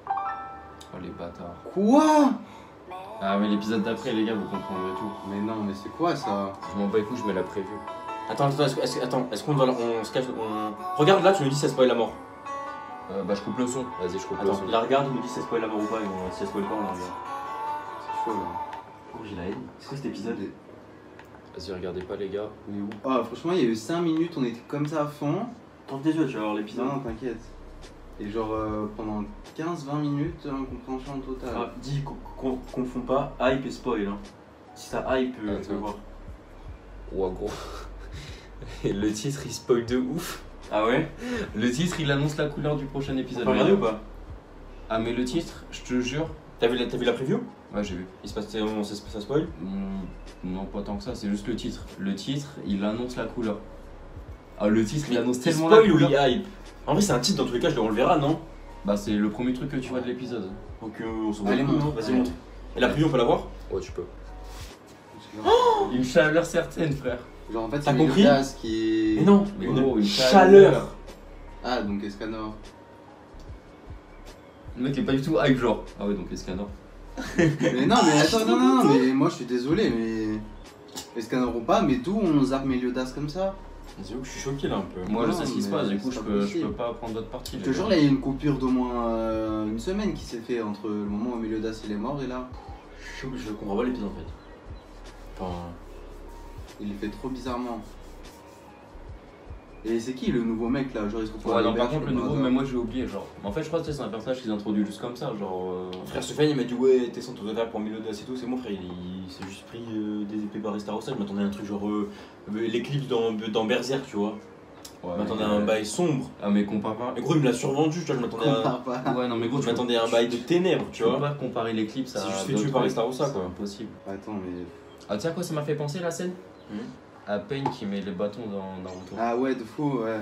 [SPEAKER 1] Oh, les bâtards.
[SPEAKER 3] Quoi?
[SPEAKER 1] Ah, mais l'épisode d'après, les gars, vous comprendrez tout.
[SPEAKER 3] Mais non, mais c'est quoi ça?
[SPEAKER 1] Je m'en bats les couilles, je mets la prévue.
[SPEAKER 2] Attends, est-ce qu'on doit. On se cache. Regarde là, tu nous dis si ça spoil la mort.
[SPEAKER 1] Bah, je coupe le son. Vas-y, je coupe le
[SPEAKER 2] Attends,
[SPEAKER 1] son.
[SPEAKER 2] il la regarde, il nous dit si ça spoil la mort ou pas, et si ça spoil pas, on la regarde.
[SPEAKER 3] C'est chaud là.
[SPEAKER 2] Oh, j'ai la haine. C'est quoi cet épisode?
[SPEAKER 1] Vas-y, regardez pas, les gars.
[SPEAKER 3] Mais où? Ah, franchement, il y a eu 5 minutes, on était comme ça à fond.
[SPEAKER 2] Tente tes yeux, tu vas voir l'épisode.
[SPEAKER 3] Non, t'inquiète. Et genre pendant 15-20 minutes, incompréhension totale.
[SPEAKER 2] Ah, dis qu'on confond pas hype et spoil. Hein. Si ça hype, tu
[SPEAKER 1] Attends.
[SPEAKER 2] peux voir.
[SPEAKER 1] Ouah, gros. Et le titre, il spoil de ouf.
[SPEAKER 2] Ah ouais?
[SPEAKER 1] Le titre, il annonce la couleur du prochain épisode.
[SPEAKER 2] On peut regarder ou pas?
[SPEAKER 1] Ah, mais le titre, je te jure.
[SPEAKER 2] T'as vu la preview?
[SPEAKER 1] Ouais, j'ai vu.
[SPEAKER 2] Il se passe, ça spoil?
[SPEAKER 1] Non, pas tant que ça, c'est juste le titre. Le titre, il annonce la couleur. Ah, le titre, il annonce tellement la
[SPEAKER 2] spoil ou
[SPEAKER 1] couleur.
[SPEAKER 2] il hype? En vrai, c'est un titre, dans tous les cas, on le verra, non?
[SPEAKER 1] Bah, c'est le premier truc que tu vois de l'épisode.
[SPEAKER 2] Donc, on s'en va.
[SPEAKER 3] Allez, montre.
[SPEAKER 2] Vas-y, montre. Et la preview, on peut la voir?
[SPEAKER 1] Ouais, tu peux.
[SPEAKER 3] Genre,
[SPEAKER 1] Une chaleur certaine, frère.
[SPEAKER 3] genre, en fait,
[SPEAKER 2] T'as
[SPEAKER 3] c'est
[SPEAKER 2] compris?
[SPEAKER 3] Melodas qui est.
[SPEAKER 2] Mais non,
[SPEAKER 1] Mais
[SPEAKER 2] une
[SPEAKER 1] gros, une
[SPEAKER 2] chaleur.
[SPEAKER 3] Ah, donc Escanor.
[SPEAKER 1] Le mec est pas du tout hype, genre. Ah, ouais, donc Escanor.
[SPEAKER 3] Mais non, mais attends, non, mais moi je suis désolé, mais. Escanor ou pas, mais d'où on zappe Meliodas comme ça?
[SPEAKER 2] J'avoue que je suis choqué là un peu.
[SPEAKER 1] Moi, je
[SPEAKER 3] Non,
[SPEAKER 1] sais ce qui se
[SPEAKER 3] mais
[SPEAKER 1] passe, du coup,
[SPEAKER 3] c'est
[SPEAKER 1] je
[SPEAKER 3] pas
[SPEAKER 1] peux
[SPEAKER 3] possible.
[SPEAKER 1] pas prendre d'autres parties.
[SPEAKER 3] Je te jure, là, il y a une coupure d'au moins une semaine qui s'est fait entre le moment où Meliodas il est mort et là.
[SPEAKER 2] Je comprends pas l'épisode en fait. Enfin.
[SPEAKER 3] Il est fait trop bizarrement. Et c'est qui le nouveau mec là? Genre il se retrouve
[SPEAKER 1] Ouais,
[SPEAKER 3] à
[SPEAKER 1] non, par
[SPEAKER 3] l'auberge,
[SPEAKER 1] contre, le
[SPEAKER 3] par
[SPEAKER 1] nouveau,
[SPEAKER 3] hasard.
[SPEAKER 1] mais moi j'ai oublié, genre. En fait, je crois que c'est un personnage qu'ils introduisent juste comme ça, genre.
[SPEAKER 2] Frère Sofiane il m'a dit ouais t'es centre total pour Melodas et tout, c'est bon frère, il s'est juste pris des épées par Estarossa, je m'attendais à un truc genre l'éclipse dans Berserk tu vois.
[SPEAKER 1] Ouais,
[SPEAKER 2] Je m'attendais à un bail sombre.
[SPEAKER 1] Ah, mais compare pas.
[SPEAKER 2] Mais gros il me l'a survendu, tu vois, je m'attendais à,
[SPEAKER 3] Compare pas.
[SPEAKER 1] Ouais, non, mais gros,
[SPEAKER 2] je m'attendais à un bail de ténèbres tu
[SPEAKER 1] Tu peux
[SPEAKER 2] vois.
[SPEAKER 1] pas comparer l'éclipse à.
[SPEAKER 2] C'est juste fait
[SPEAKER 1] d'autres
[SPEAKER 2] tuer par
[SPEAKER 1] trucs,
[SPEAKER 2] Estarossa,
[SPEAKER 1] c'est
[SPEAKER 2] quoi.
[SPEAKER 1] impossible.
[SPEAKER 3] Attends, mais.
[SPEAKER 1] Ah, tu sais à quoi ça m'a fait penser la scène?
[SPEAKER 2] Hmm.
[SPEAKER 1] À Pain qui met les bâtons dans Naruto.
[SPEAKER 3] Ah ouais, de fou, ouais.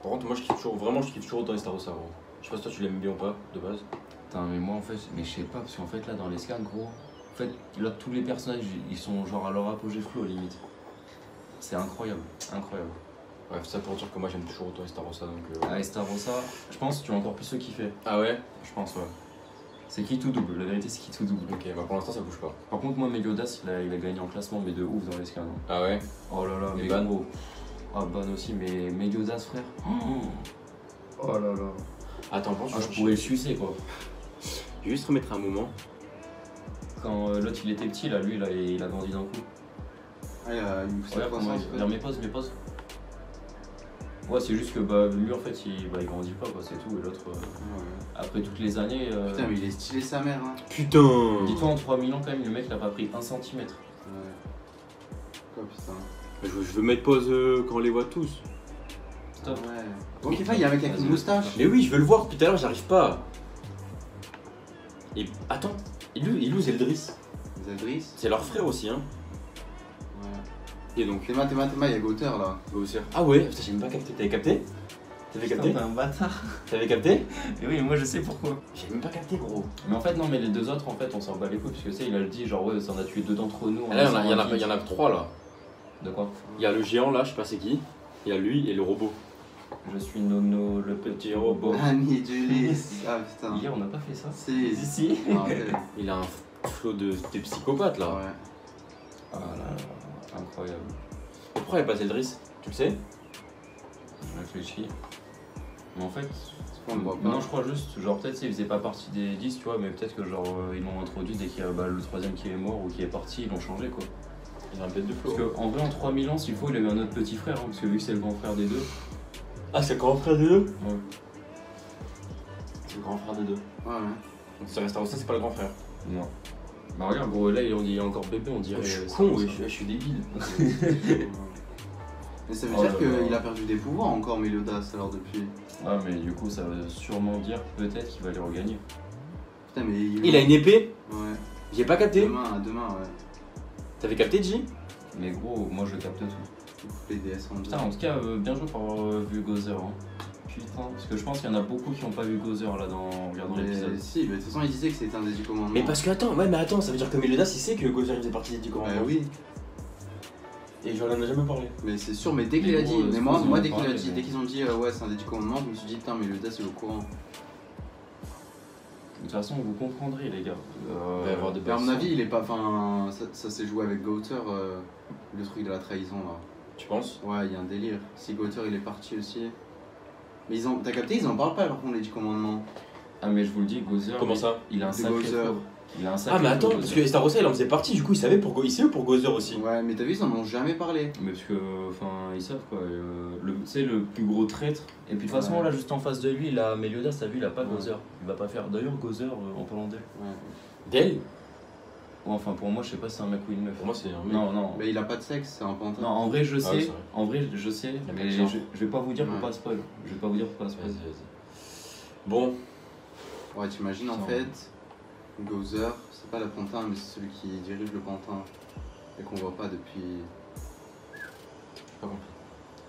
[SPEAKER 2] Par contre moi je kiffe toujours, vraiment je kiffe toujours autant Estarossa gros. Je sais pas si toi tu l'aimes bien ou pas de base.
[SPEAKER 1] Putain, mais moi en fait, mais je sais pas, parce qu'en fait là dans les scans, gros, en fait là tous les personnages ils sont genre à leur apogée flow limite. C'est incroyable, incroyable.
[SPEAKER 2] Bref ça pour dire que moi j'aime toujours autant Estarossa donc.
[SPEAKER 1] Ah, Estarossa, je pense que tu vas encore plus le kiffer.
[SPEAKER 2] Ah ouais?
[SPEAKER 1] Je pense, ouais. C'est qui tout double, la vérité c'est qui tout double.
[SPEAKER 2] Ok bah pour l'instant ça bouge pas.
[SPEAKER 1] Par contre, moi Meliodas il a gagné en classement, mais de ouf dans les scans. Hein.
[SPEAKER 2] Ah ouais?
[SPEAKER 1] Oh là là,
[SPEAKER 2] Et
[SPEAKER 1] mais
[SPEAKER 2] Ban
[SPEAKER 1] gros. Ah, Ban aussi, mais Meliodas frère. Oh là là.
[SPEAKER 2] Attends pense
[SPEAKER 1] Ah, je pourrais le sucer quoi.
[SPEAKER 2] Je vais juste remettre un moment.
[SPEAKER 1] Quand l'autre il était petit, là, lui là, il a grandi d'un coup.
[SPEAKER 3] Ah, il me pousse la
[SPEAKER 1] Regarde comment
[SPEAKER 3] croissance.
[SPEAKER 1] il... Regarde mes pauses. Ouais, c'est juste que bah, lui en fait il grandit pas quoi, c'est tout. Et l'autre,
[SPEAKER 3] Ouais.
[SPEAKER 1] après toutes les années.
[SPEAKER 3] Putain, mais il est stylé sa mère, hein.
[SPEAKER 2] Putain!
[SPEAKER 1] Dis-toi en 3000 ans quand même, le mec il a pas pris 1 cm.
[SPEAKER 3] Ouais. Quoi, putain.
[SPEAKER 2] Je veux mettre pause quand on les voit tous.
[SPEAKER 1] Stop.
[SPEAKER 3] Ouais. Ok, il y a un mec avec
[SPEAKER 1] Vas-y,
[SPEAKER 3] une moustache.
[SPEAKER 2] Mais oui, je veux le voir depuis tout à l'heure, j'arrive pas. Et attends, il est où Zeldris?
[SPEAKER 3] Zeldris.
[SPEAKER 2] C'est leur frère aussi, hein.
[SPEAKER 3] Ouais.
[SPEAKER 2] Et donc,
[SPEAKER 3] Théma, il y a Gauter là.
[SPEAKER 2] ah ouais, putain, j'ai même pas capté. T'avais capté? T'avais
[SPEAKER 1] Putain,
[SPEAKER 2] capté?
[SPEAKER 1] t'es un bâtard.
[SPEAKER 2] T'avais capté?
[SPEAKER 1] Et oui, moi je sais pourquoi.
[SPEAKER 2] J'ai même pas capté, gros.
[SPEAKER 1] Mais en fait, non, mais les deux autres, en fait, on s'en bat les couilles, parce que tu sais, il a dit, genre, ouais, ça en a tué deux d'entre nous.
[SPEAKER 2] Là, il y en a 3 là.
[SPEAKER 1] De quoi?
[SPEAKER 2] Il y a le géant là, je sais pas c'est qui. Il y a lui et le robot.
[SPEAKER 1] Je suis Nono, le petit robot.
[SPEAKER 3] Annie Julis. Ah putain.
[SPEAKER 1] Hier, on n'a pas fait ça.
[SPEAKER 3] Si.
[SPEAKER 1] Si.
[SPEAKER 3] Ah, ouais.
[SPEAKER 2] Il a un flot de psychopathe là.
[SPEAKER 3] Ouais.
[SPEAKER 1] Ah là là, incroyable.
[SPEAKER 2] Pourquoi il est passé le Driss? Tu le sais?
[SPEAKER 1] Je réfléchis. Mais en fait,
[SPEAKER 3] On le voit pas.
[SPEAKER 1] non, je crois juste, genre peut-être il faisait pas partie des 10, tu vois, mais peut-être que genre ils l'ont introduit dès qu'il y a le troisième qui est mort ou qui est parti, ils l'ont changé quoi.
[SPEAKER 2] Il a un bête de flot.
[SPEAKER 1] Parce qu'en vrai, en 3000 ans, s'il faut, il avait un autre petit frère, hein, parce que vu que c'est le grand frère des deux.
[SPEAKER 2] Ah, c'est le grand frère des deux?
[SPEAKER 1] Ouais.
[SPEAKER 2] C'est le grand frère des deux.
[SPEAKER 3] Ouais, ouais.
[SPEAKER 2] Donc ça reste à ça, c'est pas le grand frère.
[SPEAKER 1] Non. Bah regarde, gros, là il est encore bébé, on dirait.
[SPEAKER 2] Je suis
[SPEAKER 1] c'est
[SPEAKER 2] con,
[SPEAKER 1] bon,
[SPEAKER 2] oui,
[SPEAKER 1] ça.
[SPEAKER 2] je suis débile.
[SPEAKER 3] Mais ça veut
[SPEAKER 1] Oh
[SPEAKER 3] dire
[SPEAKER 1] là là.
[SPEAKER 3] qu'il a perdu des pouvoirs encore, Meliodas, alors depuis.
[SPEAKER 1] Ah, mais du coup, ça veut sûrement dire peut-être qu'il va les regagner.
[SPEAKER 3] Putain, mais
[SPEAKER 2] Il a une épée?
[SPEAKER 3] Ouais.
[SPEAKER 2] J'ai pas capté.
[SPEAKER 3] Demain, ouais.
[SPEAKER 2] T'avais capté, J?
[SPEAKER 1] Mais gros, moi je capte tout.
[SPEAKER 3] Les DS en deux.
[SPEAKER 1] Putain, en tout cas, bien joué pour avoir vu Gozer. Hein. Putain, parce que je pense qu'il y en a beaucoup qui n'ont pas vu Gozer là en regardant l'épisode.
[SPEAKER 3] Mais si, mais de toute façon, il disait que c'était un des 10 commandements.
[SPEAKER 2] Mais parce que attends, ouais, mais attends, ça veut dire que Meliodas il sait que Gozer il faisait partie des 10 commandements.
[SPEAKER 3] Bah oui,
[SPEAKER 2] Et je n'en ai jamais parlé.
[SPEAKER 3] mais c'est sûr, mais dès qu'il
[SPEAKER 1] Mais
[SPEAKER 3] a
[SPEAKER 1] gros,
[SPEAKER 3] dit. Mais
[SPEAKER 1] c'est
[SPEAKER 3] moi,
[SPEAKER 1] pas
[SPEAKER 3] moi
[SPEAKER 1] ce
[SPEAKER 3] dès
[SPEAKER 1] qu'on
[SPEAKER 3] qu'il a
[SPEAKER 1] parlait,
[SPEAKER 3] dit,
[SPEAKER 1] mais-
[SPEAKER 3] dès qu'ils ont dit ouais, c'est un des 10 commandements, je me suis dit putain, Meliodas c'est au courant.
[SPEAKER 1] De toute façon, vous comprendrez, les gars.
[SPEAKER 2] Il va y avoir des
[SPEAKER 3] Mais à mon avis, il est pas. Enfin, ça s'est joué avec Gauter, le truc de la trahison là.
[SPEAKER 2] Tu penses?
[SPEAKER 3] Ouais, il y a un délire. Si Gauter il est parti aussi. Mais ils ont. T'as capté, ils en parlent pas par contre, les 10 commandements.
[SPEAKER 1] Ah, mais je vous le dis, Gozer.
[SPEAKER 2] Comment
[SPEAKER 1] lui,
[SPEAKER 2] ça?
[SPEAKER 1] Il a un
[SPEAKER 3] C'est
[SPEAKER 1] sacré
[SPEAKER 3] Gozer.
[SPEAKER 1] flow. Il a un sacré
[SPEAKER 2] Ah, mais attends,
[SPEAKER 1] flow,
[SPEAKER 2] parce
[SPEAKER 1] Gozer.
[SPEAKER 2] que Starossa il en faisait partie, du coup il savait pour, il savait pour Gozer aussi.
[SPEAKER 3] Ouais, mais t'as vu, ils en ont jamais parlé.
[SPEAKER 1] Mais parce que, enfin, ils savent quoi. Tu sais, le plus gros traître. Et puis de toute façon,
[SPEAKER 3] Ouais.
[SPEAKER 1] là, juste en face de lui, il a Meliodas, t'as vu, il a pas
[SPEAKER 3] Ouais.
[SPEAKER 1] Gozer. Il va pas faire. D'ailleurs, Gozer, en parlant d'elle.
[SPEAKER 3] Ouais.
[SPEAKER 2] D'elle?
[SPEAKER 1] Ouais, enfin, pour moi, je sais pas si c'est un mec ou une meuf.
[SPEAKER 2] Pour moi c'est un mec.
[SPEAKER 1] Non, non.
[SPEAKER 3] Mais il a pas de sexe, c'est un pantin.
[SPEAKER 1] Non, en vrai, je
[SPEAKER 2] Ah ouais,
[SPEAKER 1] sais.
[SPEAKER 2] c'est vrai.
[SPEAKER 1] En vrai, je sais.
[SPEAKER 2] a
[SPEAKER 1] Mais
[SPEAKER 2] pas de genre.
[SPEAKER 1] je vais pas vous dire pour
[SPEAKER 3] Ouais.
[SPEAKER 1] pas spoil. Je vais pas vous dire pour pas spoil.
[SPEAKER 2] Vas-y, vas-y. Bon,
[SPEAKER 3] Ouais, t'imagines en
[SPEAKER 1] Putain.
[SPEAKER 3] fait, Gozer, c'est pas le pantin, mais c'est celui qui dirige le pantin. Et qu'on voit pas depuis.
[SPEAKER 2] j'ai pas compris.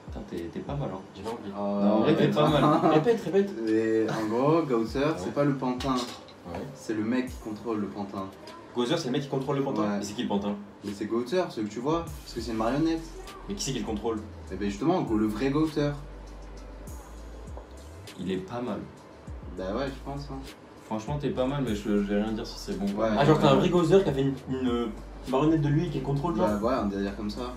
[SPEAKER 1] Putain, t'es pas mal, hein.
[SPEAKER 2] J'ai pas compris.
[SPEAKER 1] Non, en vrai, t'es pas mal.
[SPEAKER 2] Répète, répète.
[SPEAKER 3] Et en gros, Gozer,
[SPEAKER 2] Ouais.
[SPEAKER 3] c'est pas le pantin,
[SPEAKER 2] Ouais.
[SPEAKER 3] c'est le mec qui contrôle le pantin.
[SPEAKER 2] Gozer c'est le mec qui contrôle le pantin.
[SPEAKER 3] Ouais.
[SPEAKER 2] Mais c'est qui le pantin?
[SPEAKER 3] Mais c'est Gozer, celui que tu vois, parce que c'est une marionnette.
[SPEAKER 2] Mais qui c'est qui le contrôle?
[SPEAKER 3] Et ben justement, le vrai Gozer.
[SPEAKER 1] Il est pas mal.
[SPEAKER 3] Bah ouais, je pense. Hein.
[SPEAKER 1] Franchement, t'es pas mal, mais je vais rien dire si c'est bon. ou pas.
[SPEAKER 3] Ouais.
[SPEAKER 2] Ah, genre t'as un vrai Gozer qui a fait une marionnette de lui qui le contrôle, genre?
[SPEAKER 3] Bah ouais, un délire comme ça.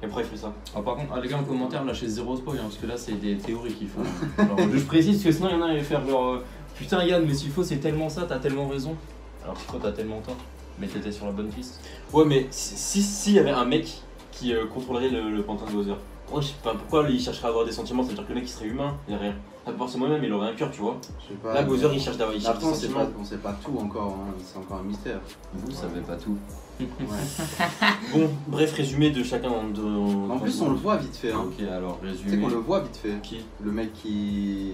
[SPEAKER 2] Et pourquoi il fait ça?
[SPEAKER 1] Ah, par contre, les gars en commentaire, lâchez zéro spoil, hein, parce que là, c'est des théories qu'ils font. Genre, je précise, parce que sinon, il y en a qui vont faire genre putain, Yann, mais s'il faut, c'est tellement ça, t'as tellement raison. Alors que toi, t'as tellement tort. Mais t'étais sur la bonne piste.
[SPEAKER 2] Ouais, mais si y avait un mec qui contrôlerait le pantin de Gozer, pourquoi il chercherait à avoir des sentiments? Ça veut dire que le mec il serait humain, il y a rien. Forcément même il aurait un cœur, tu vois.
[SPEAKER 3] Je sais pas.
[SPEAKER 2] Là,
[SPEAKER 3] mais-
[SPEAKER 2] Gozer il cherche d'avoir des
[SPEAKER 3] Après,
[SPEAKER 2] sentiments.
[SPEAKER 3] on sait pas tout encore, hein. C'est encore un mystère.
[SPEAKER 1] Vous savez pas tout.
[SPEAKER 3] Ouais.
[SPEAKER 2] Bon, bref, résumé de chacun
[SPEAKER 3] En plus, on le voit vite fait. Hein.
[SPEAKER 1] Ok, alors
[SPEAKER 3] Tu sais
[SPEAKER 1] résumé.
[SPEAKER 3] qu'on le voit vite fait.
[SPEAKER 2] Qui?
[SPEAKER 3] Le mec qui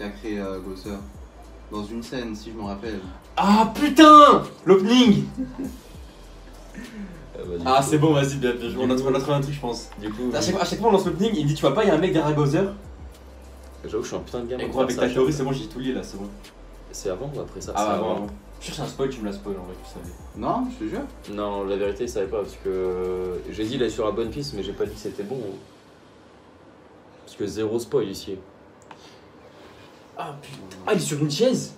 [SPEAKER 3] a créé Gozer. Dans une scène, si je me rappelle.
[SPEAKER 2] Ah putain! L'opening!
[SPEAKER 1] Du
[SPEAKER 2] Ah,
[SPEAKER 1] coup-
[SPEAKER 2] c'est bon, vas-y, bien joué. On a trouvé un truc, je pense.
[SPEAKER 1] Du coup,
[SPEAKER 2] À chaque fois on lance l'opening, il me dit tu vois pas, il y a un mec derrière Gozer.
[SPEAKER 1] j'avoue, je suis un putain de gamin.
[SPEAKER 2] Et gros, avec ta théorie, c'est bon, j'ai tout lié là, c'est bon.
[SPEAKER 1] C'est avant ou après ça?
[SPEAKER 2] Ah,
[SPEAKER 1] C'est
[SPEAKER 2] avant. Je cherche un spoil, tu me l'as spoil en vrai, tu savais.
[SPEAKER 3] Non, je te jure.
[SPEAKER 1] Non, la vérité, je savais pas parce que j'ai dit il est sur la bonne piste, mais j'ai pas dit que c'était bon. Parce que zéro spoil ici.
[SPEAKER 2] Ah putain. Ah, il est sur une chaise?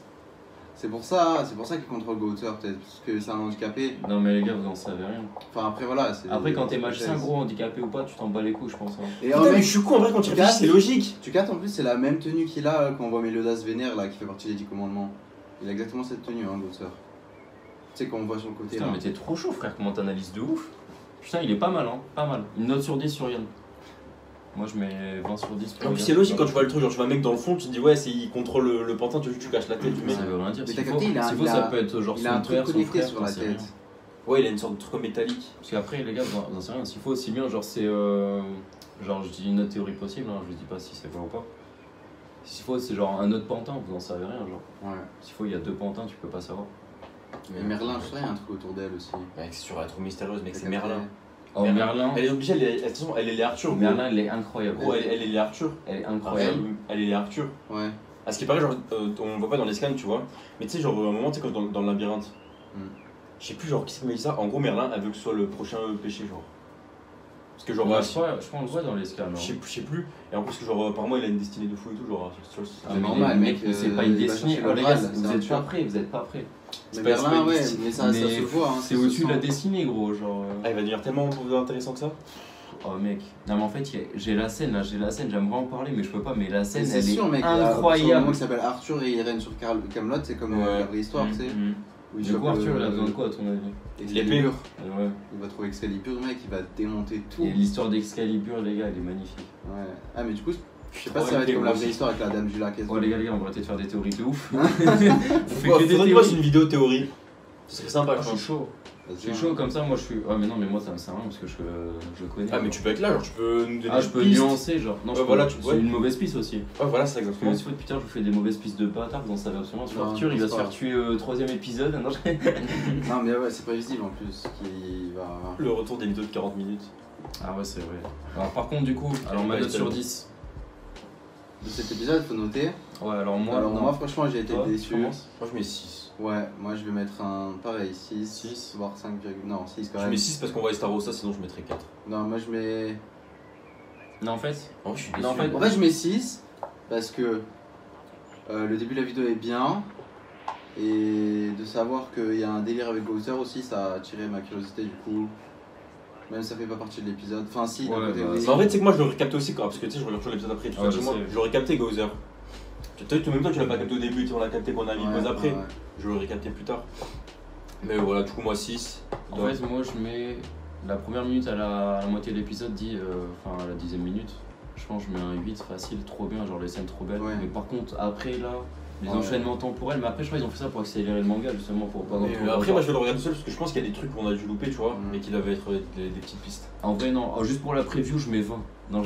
[SPEAKER 3] C'est pour ça qu'il contrôle Gozer peut-être. Parce que c'est un handicapé.
[SPEAKER 1] Non, mais les gars, vous en savez rien.
[SPEAKER 3] Enfin, après voilà. c'est-
[SPEAKER 1] Après, quand t'es
[SPEAKER 3] c'est
[SPEAKER 1] magicien,
[SPEAKER 3] chaise.
[SPEAKER 1] gros, handicapé ou pas, tu t'en bats les couilles, je pense. Hein.
[SPEAKER 3] Et
[SPEAKER 2] Putain,
[SPEAKER 3] en
[SPEAKER 2] mais
[SPEAKER 3] mec,
[SPEAKER 2] je suis con en vrai quand tu réfléchis, c'est logique.
[SPEAKER 3] tu captes en plus, c'est la même tenue qu'il a quand on voit Meliodas Vénère là, qui fait partie des 10 commandements. Il a exactement cette tenue, hein, Gozer. Tu sais, qu'on voit sur le côté
[SPEAKER 1] Putain,
[SPEAKER 3] là.
[SPEAKER 1] mais t'es trop chaud, frère, comment t'analyses de ouf. Putain, il est pas mal, hein, pas mal. Une note sur 10 sur Yann. Moi, je mets 20 sur 10 pour
[SPEAKER 2] En plus,
[SPEAKER 1] Yann.
[SPEAKER 2] c'est logique quand tu vois le truc, genre tu vois un mec dans le fond, tu te dis ouais, il contrôle le pantin, tu caches la tête du mec.
[SPEAKER 1] Ça veut rien dire.
[SPEAKER 3] Mais
[SPEAKER 1] S'il
[SPEAKER 3] t'as
[SPEAKER 1] faut,
[SPEAKER 3] capté,
[SPEAKER 1] s'il faut, ça peut être genre
[SPEAKER 3] Il a un
[SPEAKER 1] son
[SPEAKER 3] truc
[SPEAKER 1] père, son
[SPEAKER 3] connecté
[SPEAKER 1] frère,
[SPEAKER 3] sur la
[SPEAKER 1] j'en sais rien.
[SPEAKER 3] tête.
[SPEAKER 2] Ouais, il a une sorte de truc métallique.
[SPEAKER 1] Parce qu'après, les gars, vous en savez rien. S'il faut aussi bien, genre, c'est. Genre, je dis une autre théorie possible, hein, je dis pas si c'est vrai ou pas. S'il faut, c'est genre un autre pantin, vous en savez rien, genre.
[SPEAKER 3] Ouais.
[SPEAKER 1] S'il faut, il y a deux pantins, tu peux pas savoir.
[SPEAKER 3] Mais Merlin, je sais, il y a un truc autour d'elle aussi.
[SPEAKER 2] Mec, c'est sûr, elle est trop mystérieuse, mec,
[SPEAKER 3] T'as
[SPEAKER 2] c'est
[SPEAKER 3] capté
[SPEAKER 2] Merlin.
[SPEAKER 1] Oh, Merlin.
[SPEAKER 2] Elle est obligée, attention, elle est les Arthur. Gros.
[SPEAKER 1] Merlin, elle est incroyable.
[SPEAKER 2] Gros, elle est les Arthur.
[SPEAKER 1] Elle est incroyable.
[SPEAKER 2] Elle est les Arthur.
[SPEAKER 3] Ouais.
[SPEAKER 2] À ce qui paraît, genre, on voit pas dans les scans, tu vois. Mais tu sais, genre, à un moment, tu sais, quand dans le labyrinthe. Je sais plus, genre, qui c'est qui m'a dit ça. En gros, Merlin, elle veut que ce soit le prochain péché, genre. Parce que, genre,
[SPEAKER 1] Ouais, je crois qu'on le voit dans les scans.
[SPEAKER 2] je sais plus. Et en plus, que, genre, apparemment, il a une destinée de fou et tout, genre.
[SPEAKER 1] Ah,
[SPEAKER 3] C'est
[SPEAKER 1] mais
[SPEAKER 3] normal,
[SPEAKER 1] les mecs,
[SPEAKER 3] mec,
[SPEAKER 1] c'est pas une
[SPEAKER 3] il va
[SPEAKER 1] destinée.
[SPEAKER 3] chercher
[SPEAKER 1] Oh
[SPEAKER 3] le
[SPEAKER 1] les
[SPEAKER 3] Graal,
[SPEAKER 1] gars,
[SPEAKER 3] c'est
[SPEAKER 1] vous
[SPEAKER 3] un
[SPEAKER 1] êtes
[SPEAKER 3] tueur.
[SPEAKER 1] pas prêts, vous êtes pas prêts.
[SPEAKER 3] Mais
[SPEAKER 2] pas- c'est pas
[SPEAKER 3] Merlin,
[SPEAKER 2] une
[SPEAKER 3] ouais,
[SPEAKER 2] destinée.
[SPEAKER 3] mais ça se voit. Hein,
[SPEAKER 1] C'est
[SPEAKER 3] ça se
[SPEAKER 1] au-dessus de la
[SPEAKER 3] sent.
[SPEAKER 1] destinée, gros. Genre.
[SPEAKER 2] Ah, il va devenir tellement intéressant que ça.
[SPEAKER 1] Oh mec, non mais en fait j'ai la scène là, j'aimerais en parler mais je peux pas, mais la scène
[SPEAKER 3] C'est
[SPEAKER 1] elle
[SPEAKER 3] sûr,
[SPEAKER 1] est
[SPEAKER 3] mec. Il y a un
[SPEAKER 1] incroyable.
[SPEAKER 3] moment qui s'appelle Arthur et il règne sur Camelot, c'est comme la vraie histoire, tu sais. Où il
[SPEAKER 1] Du coup
[SPEAKER 3] chope
[SPEAKER 1] Arthur il a besoin de quoi à ton avis?
[SPEAKER 3] Excalibur.
[SPEAKER 1] Ouais.
[SPEAKER 3] Il va trouver Excalibur, mec, il va démonter tout.
[SPEAKER 1] Et l'histoire d'Excalibur les gars elle est magnifique.
[SPEAKER 3] Ouais. Ah, mais du coup, je sais pas
[SPEAKER 2] Ouais,
[SPEAKER 3] si ça va être
[SPEAKER 2] mais
[SPEAKER 3] comme
[SPEAKER 2] moi
[SPEAKER 3] la vraie
[SPEAKER 2] aussi.
[SPEAKER 3] histoire avec la Dame du Lac.
[SPEAKER 1] Oh les gars on va arrêter de faire des théories de ouf.
[SPEAKER 2] Faudrait
[SPEAKER 1] que des
[SPEAKER 2] qu'on fasse une vidéo théorie. Ce serait sympa,
[SPEAKER 1] Ah,
[SPEAKER 2] je
[SPEAKER 1] je suis
[SPEAKER 2] pense.
[SPEAKER 1] chaud. Je suis chaud comme ça, moi je suis. Ah mais non mais moi ça me sert à rien parce que je connais.
[SPEAKER 2] Ah, mais tu peux être là, genre, tu peux nous donner
[SPEAKER 1] Ah je
[SPEAKER 2] des
[SPEAKER 1] peux
[SPEAKER 2] pistes.
[SPEAKER 1] nuancer genre. Non
[SPEAKER 2] Ouais,
[SPEAKER 1] je
[SPEAKER 2] voilà,
[SPEAKER 1] peux.
[SPEAKER 2] tu-
[SPEAKER 1] C'est
[SPEAKER 2] ouais.
[SPEAKER 1] une mauvaise piste aussi.
[SPEAKER 2] Ouais, voilà, c'est
[SPEAKER 1] Parce
[SPEAKER 2] exactement.
[SPEAKER 1] que si putain je vous fais des mauvaises pistes de bâtard, vous en savez absolument sur
[SPEAKER 3] Non,
[SPEAKER 1] Arthur, il
[SPEAKER 3] je
[SPEAKER 1] va
[SPEAKER 3] pense
[SPEAKER 1] se faire
[SPEAKER 3] pas.
[SPEAKER 1] tuer au 3ème épisode. Non,
[SPEAKER 3] Non, mais ouais, c'est prévisible en plus. Qu'il va.
[SPEAKER 2] Le retour des vidéos de 40 minutes.
[SPEAKER 1] Ah ouais c'est vrai. Alors par contre du coup, alors ma note sur 10.
[SPEAKER 3] De cet épisode, faut noter.
[SPEAKER 1] Ouais alors moi.
[SPEAKER 3] Alors,
[SPEAKER 1] non.
[SPEAKER 3] moi, franchement, j'ai été
[SPEAKER 1] Toi, tu
[SPEAKER 3] déçu.
[SPEAKER 1] commences
[SPEAKER 2] Moi, je mets 6.
[SPEAKER 3] Ouais, moi je vais mettre un pareil, 6,
[SPEAKER 1] 6.
[SPEAKER 3] voire 5, non 6 quand
[SPEAKER 2] Je
[SPEAKER 3] même.
[SPEAKER 2] mets 6 parce qu'on voit Star Rosa, sinon je mettrais 4.
[SPEAKER 3] Non, moi je mets.
[SPEAKER 1] Non en fait.
[SPEAKER 2] En vrai, je suis déçu.
[SPEAKER 1] Non, en fait-
[SPEAKER 3] En fait, je mets 6 parce que le début de la vidéo est bien. Et de savoir qu'il y a un délire avec Bowser aussi, ça a attiré ma curiosité du coup. Même si ça fait pas partie de l'épisode. Enfin, si, d'un
[SPEAKER 1] Ouais,
[SPEAKER 3] côté,
[SPEAKER 1] bah,
[SPEAKER 3] oui.
[SPEAKER 2] Mais en vrai, tu sais que moi je l'aurais capté aussi, quoi, parce que tu sais, je regarde toujours l'épisode après. Tout
[SPEAKER 1] Ouais,
[SPEAKER 2] ça,
[SPEAKER 1] je
[SPEAKER 2] moi,
[SPEAKER 1] sais.
[SPEAKER 2] je l'aurais capté Gozer. Peut-être que même toi tu l'as pas capté au début, tu sais, on l'a capté qu'on a mis
[SPEAKER 3] Ouais,
[SPEAKER 2] pause après.
[SPEAKER 3] ouais.
[SPEAKER 2] Je l'aurais capté plus tard. Mais voilà, du coup, moi 6.
[SPEAKER 1] En fait moi je mets la première minute à la moitié de l'épisode dit, enfin à la 10ème minute. Je pense que je mets un 8 facile, trop bien, genre les scènes trop belles.
[SPEAKER 3] Ouais.
[SPEAKER 1] Mais par contre après là, les
[SPEAKER 3] Ouais.
[SPEAKER 1] enchaînements temporels, mais après je crois qu'ils ont fait ça pour accélérer le manga justement pour pas avoir trop de
[SPEAKER 2] Après,
[SPEAKER 1] retard.
[SPEAKER 2] moi je vais le regarder seul parce que je pense qu'il y a des trucs qu'on a dû louper, tu vois,
[SPEAKER 3] Mhm.
[SPEAKER 2] et qui doivent être des petites pistes.
[SPEAKER 1] En vrai non, oh, juste pour la preview je mets 20. Non,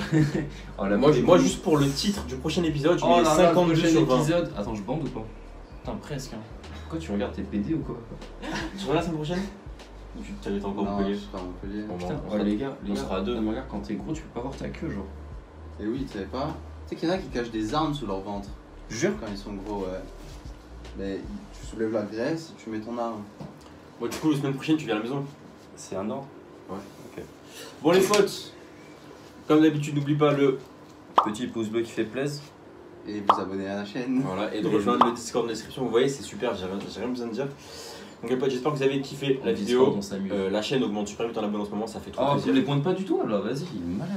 [SPEAKER 1] oh, la
[SPEAKER 2] Moi,
[SPEAKER 1] preview.
[SPEAKER 2] juste pour le titre du prochain épisode, je
[SPEAKER 1] Oh
[SPEAKER 2] mets
[SPEAKER 1] là là,
[SPEAKER 2] 52
[SPEAKER 1] prochain
[SPEAKER 2] sur 20.
[SPEAKER 1] épisode. Attends je bande ou pas? Putain presque hein. Pourquoi tu regardes tes PD ou quoi?
[SPEAKER 2] Tu regardes la semaine prochaine? Ou tu t'avais encore
[SPEAKER 3] Non,
[SPEAKER 2] Montpellier?
[SPEAKER 3] je suis pas à Montpellier.
[SPEAKER 2] Bon,
[SPEAKER 1] Putain,
[SPEAKER 2] on
[SPEAKER 1] ouais,
[SPEAKER 2] sera-
[SPEAKER 1] les gars,
[SPEAKER 2] on sera à deux.
[SPEAKER 1] non, mais regarde, quand t'es gros tu peux pas voir ta queue genre.
[SPEAKER 3] Et oui, tu savais pas. Tu sais qu'il y en a qui cachent des armes sous leur ventre
[SPEAKER 1] Jure?
[SPEAKER 3] quand ils sont gros, ouais. Mais tu soulèves la graisse et tu mets ton arme.
[SPEAKER 2] Bon, du coup, la semaine prochaine, tu viens à la maison.
[SPEAKER 1] C'est un ordre.
[SPEAKER 2] Bon, les potes, comme d'habitude, n'oublie pas le.
[SPEAKER 1] Petit pouce bleu qui fait plaisir.
[SPEAKER 3] Et vous abonner à la chaîne.
[SPEAKER 2] Voilà, et de rejoindre le Discord dans la description. Vous voyez, c'est super, j'ai rien besoin de dire. Donc, les potes, j'espère que vous avez kiffé la vidéo.
[SPEAKER 1] on s'amuse.
[SPEAKER 2] La chaîne augmente super vite en abonnés en ce moment, ça fait trop
[SPEAKER 1] Oh, tu
[SPEAKER 2] plaisir.
[SPEAKER 1] les pointes pas du tout alors, vas-y, il est malade.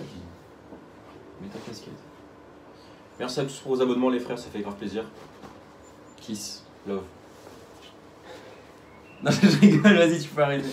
[SPEAKER 1] Mets ta casquette.
[SPEAKER 2] Merci à tous pour vos abonnements, les frères, ça fait grave plaisir.
[SPEAKER 1] Kiss.
[SPEAKER 2] Love.
[SPEAKER 1] Non, je rigole, vas-y, tu peux arrêter.